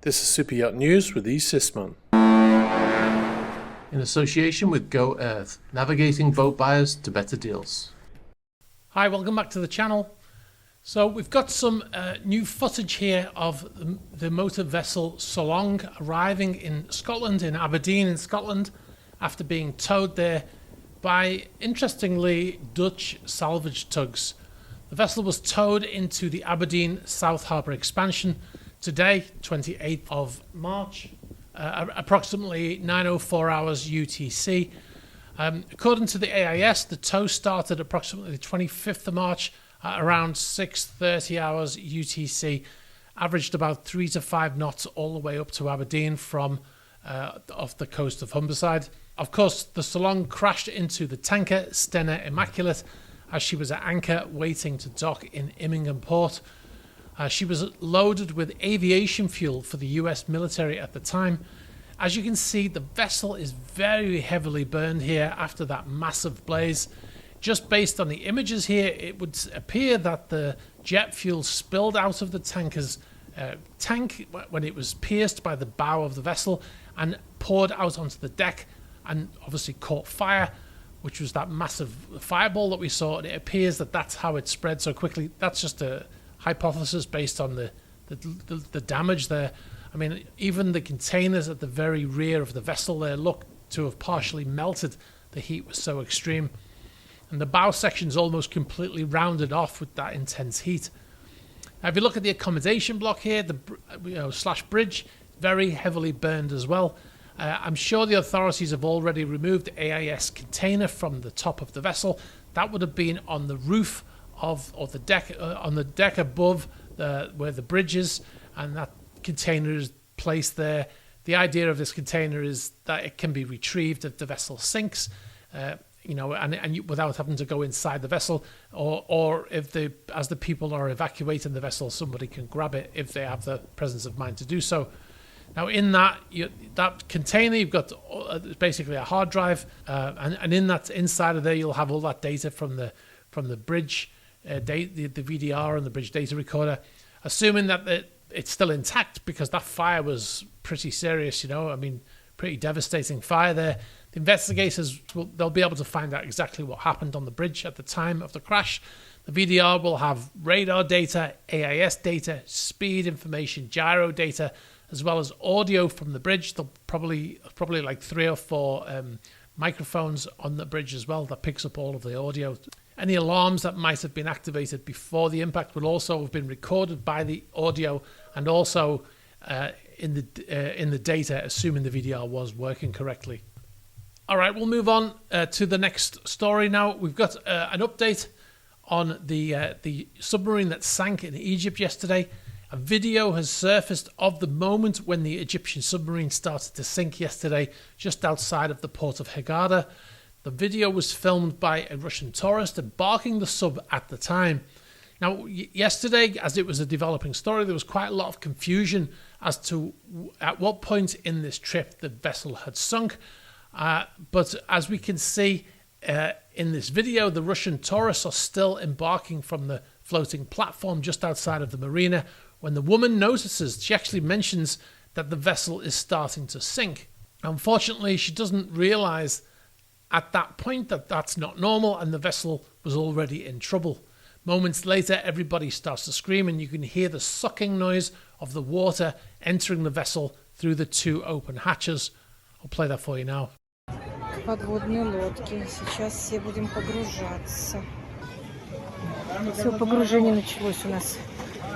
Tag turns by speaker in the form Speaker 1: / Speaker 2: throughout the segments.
Speaker 1: This is Super Yacht News with E. Sisman. In association with Go Earth, navigating boat buyers to better deals. Hi, welcome back to the channel. So we've got some new footage here of the motor vessel Solong arriving in Scotland, in Aberdeen in Scotland, after being towed there by, interestingly, Dutch salvage tugs. The vessel was towed into the Aberdeen South Harbour expansion today, 28th of March, approximately 9:04 hours UTC. According to the AIS, the tow started approximately the 25th of March at around 6:30 hours UTC, averaged about 3 to 5 knots all the way up to Aberdeen from off the coast of Humberside. Of course, the Solong crashed into the tanker Stena Immaculate as she was at anchor waiting to dock in Immingham Port. She was loaded with aviation fuel for the US military at the time. As you can see, the vessel is very heavily burned here after that massive blaze. Just based on the images here, it would appear that the jet fuel spilled out of the tanker's tank when it was pierced by the bow of the vessel and poured out onto the deck and obviously caught fire, which was that massive fireball that we saw. And it appears that that's how it spread so quickly. That's just a hypothesis based on the damage there. I mean, even the containers at the very rear of the vessel there look to have partially melted. The heat was so extreme. And the bow section is almost completely rounded off with that intense heat. Now, if you look at the accommodation block here, the slash bridge, very heavily burned as well. I'm sure the authorities have already removed the AIS container from the top of the vessel. That would have been on the roof of the deck, on the deck above where the bridge is, and that container is placed there. The idea of this container is that it can be retrieved if the vessel sinks, and without having to go inside the vessel, or if as the people are evacuating the vessel, somebody can grab it if they have the presence of mind to do so. Now, in that container, you've got basically a hard drive, and in that inside of there, you'll have all that data from the bridge, the VDR and the bridge data recorder. Assuming that it's still intact, because that fire was pretty serious, pretty devastating fire there. The investigators they'll be able to find out exactly what happened on the bridge at the time of the crash. The VDR will have radar data, AIS data, speed information, gyro data, as well as audio from the bridge. There'll probably like 3 or 4 microphones on the bridge as well that picks up all of the audio. Any alarms that might have been activated before the impact will also have been recorded by the audio and also in the data, assuming the VDR was working correctly. All right, we'll move on to the next story now. We've got an update on the submarine that sank in Egypt yesterday. A video has surfaced of the moment when the Egyptian submarine started to sink yesterday, just outside of the port of Hurghada. The video was filmed by a Russian tourist embarking the sub at the time. Now, yesterday, as it was a developing story, there was quite a lot of confusion as to at what point in this trip the vessel had sunk. But as we can see in this video, the Russian tourists are still embarking from the floating platform just outside of the marina. When the woman notices, she actually mentions that the vessel is starting to sink. Unfortunately, she doesn't realize at that point that that's not normal and the vessel was already in trouble. Moments later, everybody starts to scream and you can hear the sucking noise of the water entering the vessel through the 2 open hatches. I'll play that for you now.
Speaker 2: Подводные лодки. Сейчас все будем погружаться. Все, погружение началось у нас.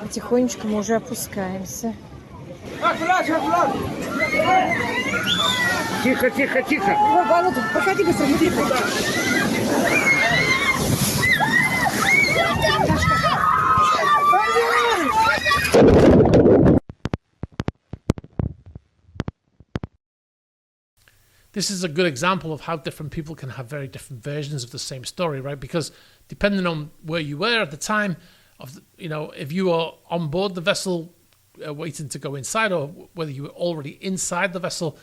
Speaker 2: Потихонечку мы уже опускаемся.
Speaker 3: Тихо, тихо, тихо.
Speaker 2: О, ну, проходи быстро, не тихо.
Speaker 1: This is a good example of how different people can have very different versions of the same story, right? Because depending on where you were at the time, if you were on board the vessel waiting to go inside, or whether you were already inside the vessel,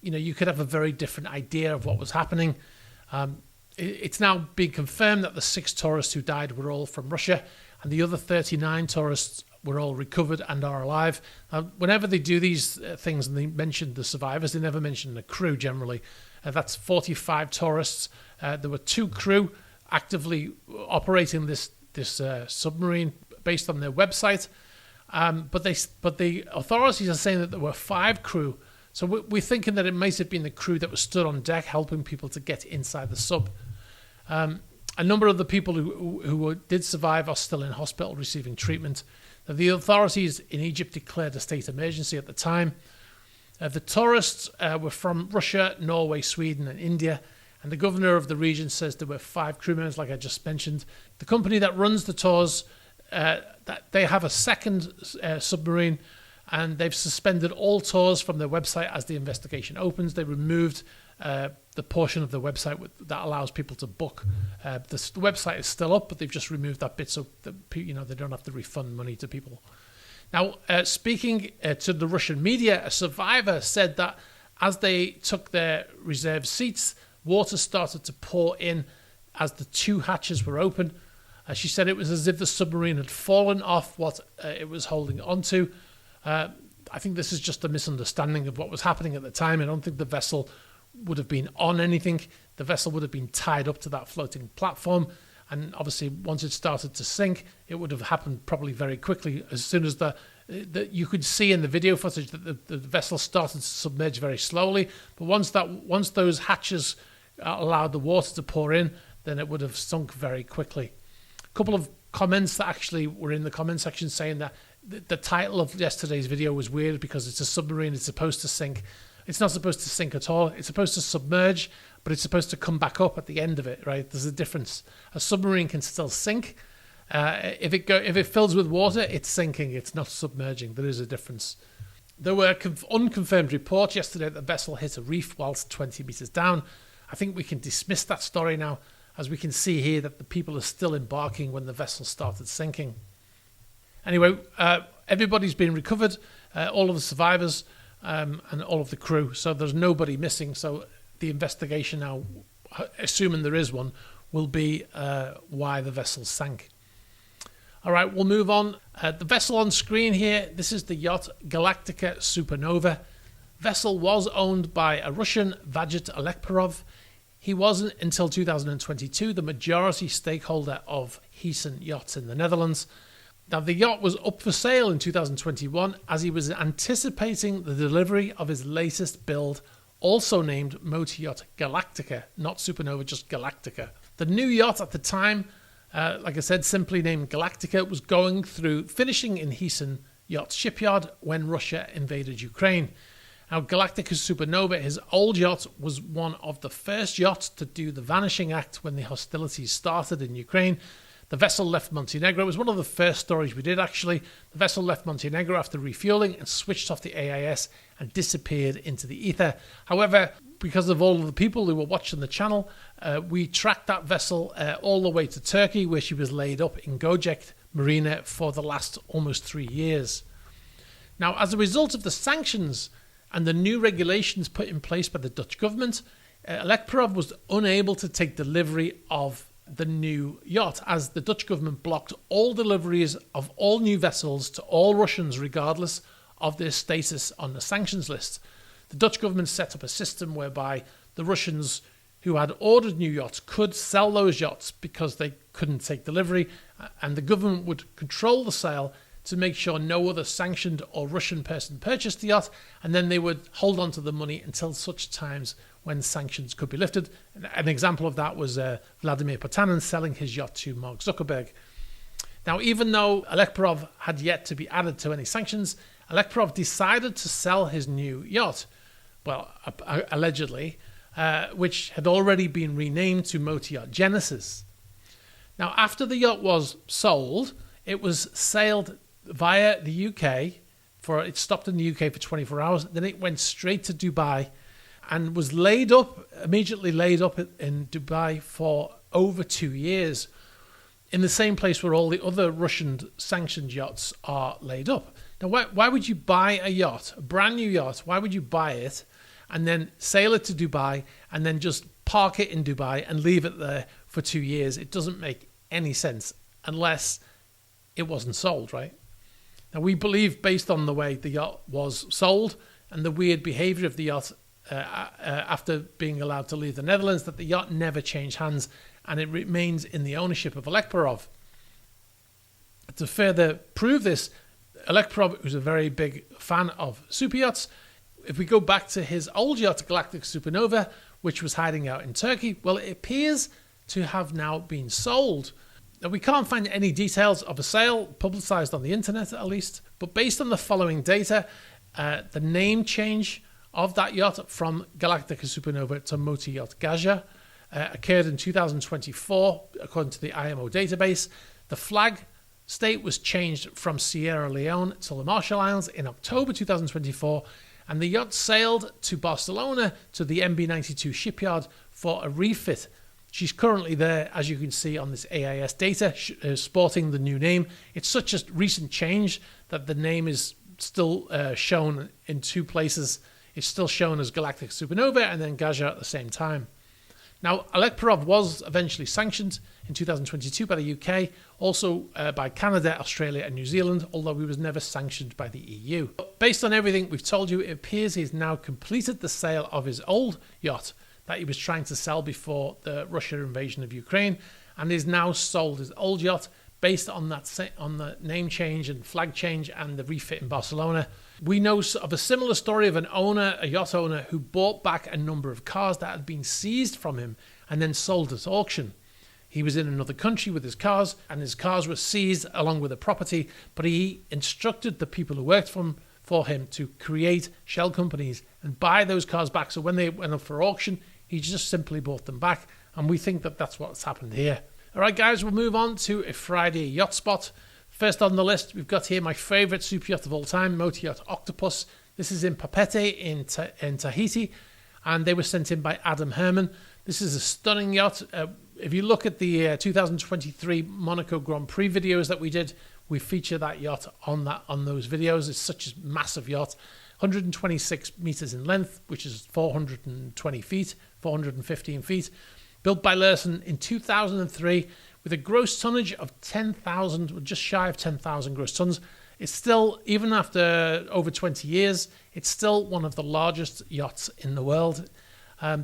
Speaker 1: you could have a very different idea of what was happening. It's now been confirmed that the 6 tourists who died were all from Russia, and the other 39 tourists were all recovered and are alive. Whenever they do these things and they mention the survivors, they never mention the crew generally. That's 45 tourists. There were 2 crew actively operating this submarine based on their website. But the authorities are saying that there were 5 crew. So we're thinking that it might have been the crew that was stood on deck helping people to get inside the sub. A number of the people who did survive are still in hospital receiving treatment. Now, the authorities in Egypt declared a state emergency at the time. The tourists were from Russia, Norway, Sweden and India. And the governor of the region says there were 5 crew members, like I just mentioned. The company that runs the tours, they have a second submarine, and they've suspended all tours from their website as the investigation opens. They removed the portion of the website that allows people to book. The website is still up, but they've just removed that bit so that, they don't have to refund money to people. Now, speaking to the Russian media, a survivor said that as they took their reserved seats, water started to pour in as the 2 hatches were open. She said it was as if the submarine had fallen off what it was holding onto. I think this is just a misunderstanding of what was happening at the time. I don't think the vessel would have been on anything. The vessel would have been tied up to that floating platform. And obviously, once it started to sink, it would have happened probably very quickly. As soon as you could see in the video footage that the vessel started to submerge very slowly. But once those hatches allowed the water to pour in, then it would have sunk very quickly. A couple of comments that actually were in the comment section saying that the title of yesterday's video was weird because it's a submarine. It's supposed to sink. It's not supposed to sink at all. It's supposed to submerge, but it's supposed to come back up at the end of it, right? There's a difference. A submarine can still sink. If it fills with water, it's sinking. It's not submerging. There is a difference. There were unconfirmed reports yesterday that the vessel hit a reef whilst 20 meters down. I think we can dismiss that story now, as we can see here that the people are still embarking when the vessel started sinking. Anyway, everybody's been recovered, all of the survivors and all of the crew. So there's nobody missing. So the investigation now, assuming there is one, will be why the vessel sank. All right, we'll move on. The vessel on screen here, this is the yacht Galactica Supernova. Vessel was owned by a Russian, Vagit Alekperov. He wasn't until 2022 the majority stakeholder of Heesen Yachts in the Netherlands. Now, the yacht was up for sale in 2021 as he was anticipating the delivery of his latest build, also named Motor Yacht Galactica, not Supernova, just Galactica. The new yacht at the time, like I said, simply named Galactica, was finishing in Heesen Yacht shipyard when Russia invaded Ukraine. Now, Galactica Supernova, his old yacht, was one of the first yachts to do the vanishing act when the hostilities started in Ukraine. The vessel left Montenegro. It was one of the first stories we did, actually. The vessel left Montenegro after refueling and switched off the AIS and disappeared into the ether. However, because of all of the people who were watching the channel, we tracked that vessel all the way to Turkey, where she was laid up in Göcek Marina for the last almost 3 years. Now, as a result of the sanctions and the new regulations put in place by the Dutch government, Alekperov was unable to take delivery of the new yacht, as the Dutch government blocked all deliveries of all new vessels to all Russians regardless of their status on the sanctions list. The Dutch government set up a system whereby the Russians who had ordered new yachts could sell those yachts because they couldn't take delivery, and the government would control the sale to make sure no other sanctioned or Russian person purchased the yacht, and then they would hold on to the money until such times when sanctions could be lifted. An example of that was Vladimir Potanin selling his yacht to Mark Zuckerberg. Now, even though Alekperov had yet to be added to any sanctions, Alekperov decided to sell his new yacht, well, allegedly, which had already been renamed to Motor Yacht Genesis. Now, after the yacht was sold, it was sailed via the UK. It stopped in the UK for 24 hours. Then it went straight to Dubai and was immediately laid up in Dubai for over 2 years, in the same place where all the other Russian sanctioned yachts are laid up. Now, why would you buy a yacht, a brand new yacht? Why would you buy it and then sail it to Dubai and then just park it in Dubai and leave it there for 2 years? It doesn't make any sense unless it wasn't sold, right? Now, we believe, based on the way the yacht was sold and the weird behaviour of the yacht after being allowed to leave the Netherlands, that the yacht never changed hands and it remains in the ownership of Ep455. To further prove this, Ep455, who's a very big fan of superyachts, if we go back to his old yacht, Galactic Supernova, which was hiding out in Turkey, well, it appears to have now been sold. Now, we can't find any details of a sale, publicised on the internet at least, but based on the following data, the name change of that yacht from Galactica Supernova to Motor Yacht Gaja occurred in 2024, according to the IMO database. The flag state was changed from Sierra Leone to the Marshall Islands in October 2024, and the yacht sailed to Barcelona to the MB92 shipyard for a refit. She's currently there, as you can see on this AIS data, sporting the new name. It's such a recent change that the name is still shown in two places. It's still shown as Galactic Supernova and then Gaja at the same time. Now, Ep455 was eventually sanctioned in 2022 by the UK, also by Canada, Australia and New Zealand, although he was never sanctioned by the EU. But based on everything we've told you, it appears he's now completed the sale of his old yacht that he was trying to sell before the Russia invasion of Ukraine, and is now sold his old yacht based on the name change and flag change and the refit in Barcelona. We know of a similar story of a yacht owner, who bought back a number of cars that had been seized from him and then sold at auction. He was in another country with his cars, and his cars were seized along with the property, but he instructed the people who worked for him to create shell companies and buy those cars back. So when they went up for auction, he just simply bought them back, and we think that that's what's happened here. All right, guys, we'll move on to a Friday yacht spot. First on the list, we've got here my favourite super yacht of all time, Motor Yacht Octopus. This is in Papeete in Tahiti, and they were sent in by Adam Herman. This is a stunning yacht. If you look at the 2023 Monaco Grand Prix videos that we did, we feature that yacht on those videos. It's such a massive yacht. 126 metres in length, which is 420 feet, 415 feet. Built by Lursen in 2003 with a gross tonnage of 10,000, just shy of 10,000 gross tons. It's still, even after over 20 years, it's still one of the largest yachts in the world.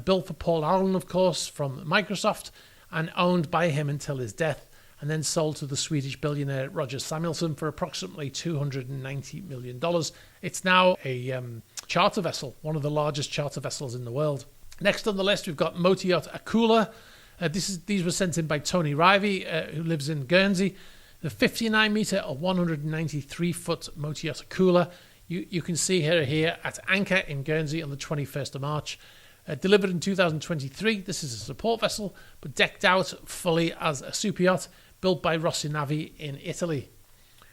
Speaker 1: Built for Paul Allen, of course, from Microsoft, and owned by him until his death, and then sold to the Swedish billionaire Roger Samuelsson for approximately $290 million. It's now a charter vessel, one of the largest charter vessels in the world. Next on the list, we've got Motor Yacht Akula. These were sent in by Tony Rivey, who lives in Guernsey. The 59-metre or 193-foot Motor Yacht Akula. You can see her here at anchor in Guernsey on the 21st of March. Delivered in 2023, this is a support vessel, but decked out fully as a super yacht, built by Rossi Navi in Italy.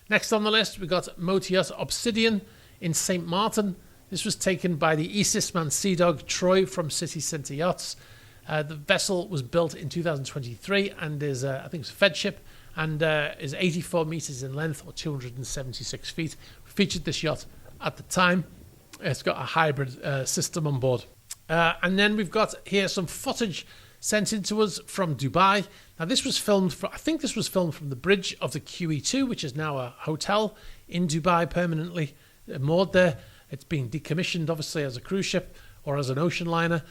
Speaker 1: Next on the list, we've got Motor Yacht Obsidian in St. Martin. This was taken by the Eastman Sea Dog Troy from City Centre Yachts. The vessel was built in 2023 and is, I think it's a Fed ship, and is 84 metres in length or 276 feet. We featured this yacht at the time. It's got a hybrid system on board. And then we've got here some footage sent in to us from Dubai. Now this was filmed, I think this was filmed from the bridge of the QE2, which is now a hotel in Dubai, permanently moored there. It's been decommissioned, obviously, as a cruise ship or as an ocean liner.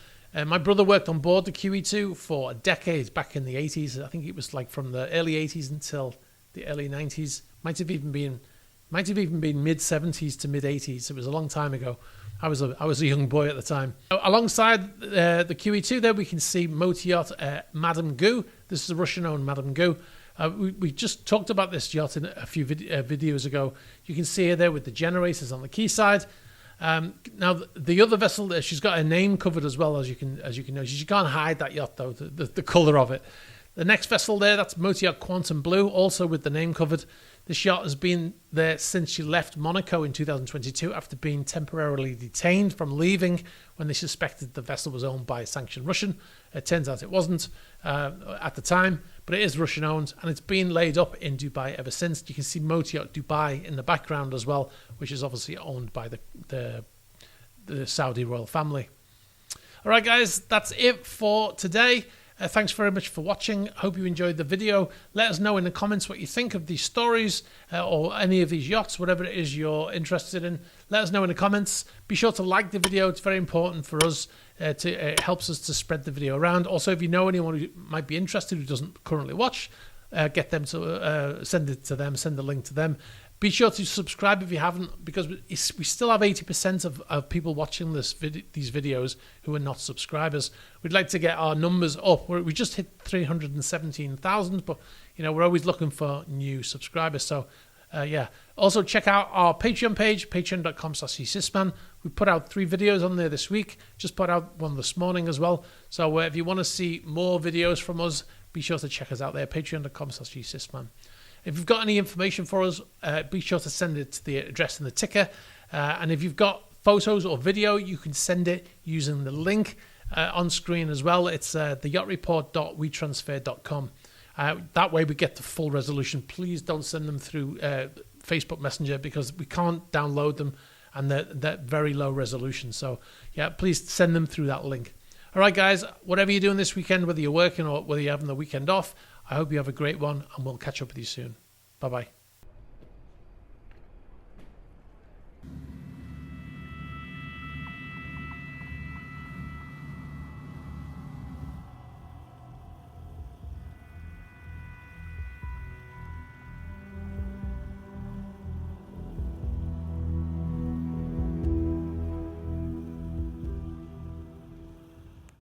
Speaker 1: My brother worked on board the QE2 for decades back in the 80s. I think it was like from the early 80s until the early 90s. Might have even been mid 70s to mid 80s. It was a long time ago. I was a young boy at the time. Alongside the QE2 there, we can see Motor Yacht Madame Goo. This is a Russian-owned Madame Goo. We just talked about this yacht in a few videos ago. You can see her there with the generators on the quayside. Now the other vessel, she's got her name covered as well, as you can notice. You can't hide that yacht though, the colour of it. The next vessel there, that's Motor Yacht Quantum Blue, also with the name covered. This yacht has been there since she left Monaco in 2022 after being temporarily detained from leaving when they suspected the vessel was owned by a sanctioned Russian. It turns out it wasn't at the time, but it is Russian owned, and it's been laid up in Dubai ever since. You can see Motor Yacht Dubai in the background as well, which is obviously owned by the Saudi royal family. All right, guys, that's it for today. Thanks very much for watching. Hope you enjoyed the video. Let us know in the comments what you think of these stories or any of these yachts, whatever it is you're interested in. Let us know in the comments. Be sure to like the video. It's very important for us. It helps us to spread the video around. Also, if you know anyone who might be interested who doesn't currently watch, get them to send it to them, send the link to them. Be sure to subscribe if you haven't, because we still have 80% of people watching these videos who are not subscribers. We'd like to get our numbers up. We just hit 317,000, but we're always looking for new subscribers. So yeah. Also check out our Patreon page, patreon.com/csysman. We put out 3 videos on there this week. Just put out one this morning as well. So if you want to see more videos from us, be sure to check us out there, patreon.com/csysman. If you've got any information for us, be sure to send it to the address in the ticker. And if you've got photos or video, you can send it using the link on screen as well. It's theyachtReport.wetransfer.com. That way we get the full resolution. Please don't send them through Facebook Messenger, because we can't download them and they're very low resolution. So yeah, please send them through that link. All right, guys, whatever you're doing this weekend, whether you're working or whether you're having the weekend off, I hope you have a great one, and we'll catch up with you soon. Bye-bye.